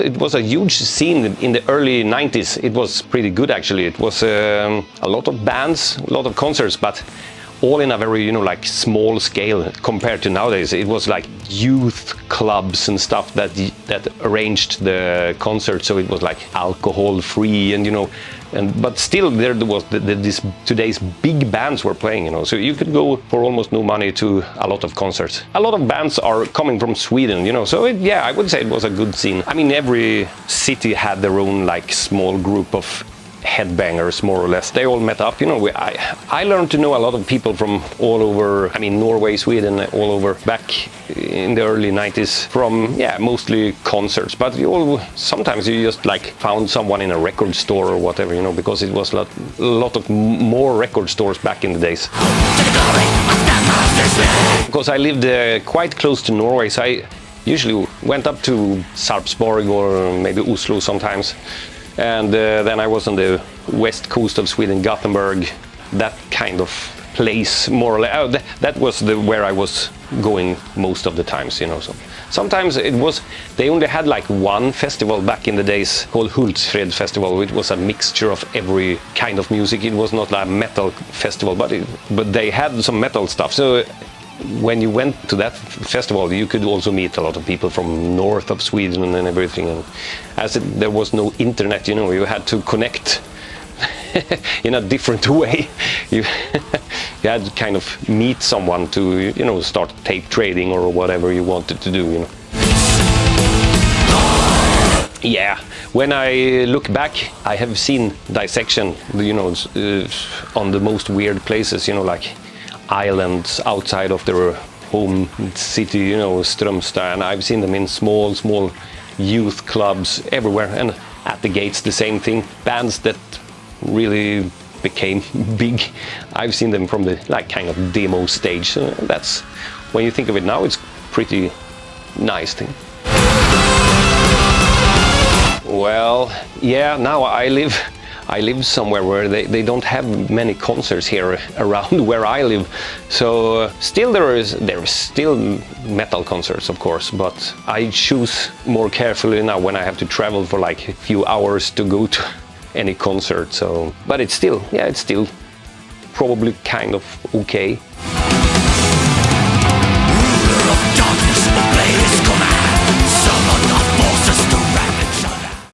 it was a huge scene in the early 90s. It was pretty good actually. It was a lot of bands, a lot of concerts, but all in a very, you know, like small scale compared to nowadays. It was like youth clubs and stuff that arranged the concert, so it was like alcohol free, and you know, but still there was today's big bands were playing, you know, so you could go for almost no money to a lot of concerts. A lot of bands are coming from Sweden, you know, so yeah, I would say it was a good scene. I mean, every city had their own like small group of headbangers, more or less. They all met up, you know. I learned to know a lot of people from all over, I mean, Norway, Sweden, all over, back in the early 90s, from, yeah, mostly concerts, but sometimes you just like found someone in a record store or whatever, you know, because it was a lot of more record stores back in the days. Because I lived quite close to Norway, so I usually went up to Sarpsborg or maybe Oslo sometimes. And then I was on the west coast of Sweden, Gothenburg, that kind of place, more or less. That was where I was going most of the times, you know. So sometimes they only had like one festival back in the days called Hultsfred Festival. It was a mixture of every kind of music. It was not like a metal festival, but they had some metal stuff. So when you went to that festival, you could also meet a lot of people from north of Sweden and everything. And there was no internet, you know, you had to connect in a different way. You had to kind of meet someone to, you know, start tape trading or whatever you wanted to do, you know. Yeah, when I look back, I have seen dissection, you know, on the most weird places, you know, like islands outside of their home city, you know, Strömstad, and I've seen them in small youth clubs everywhere, and at the gates the same thing. Bands that really became big, I've seen them from the like kind of demo stage. So that's, when you think of it now, it's pretty nice thing. Well, yeah, now I live somewhere where they don't have many concerts here around where I live. So still there is still metal concerts, of course, but I choose more carefully now when I have to travel for like a few hours to go to any concert. So, but it's still probably kind of okay.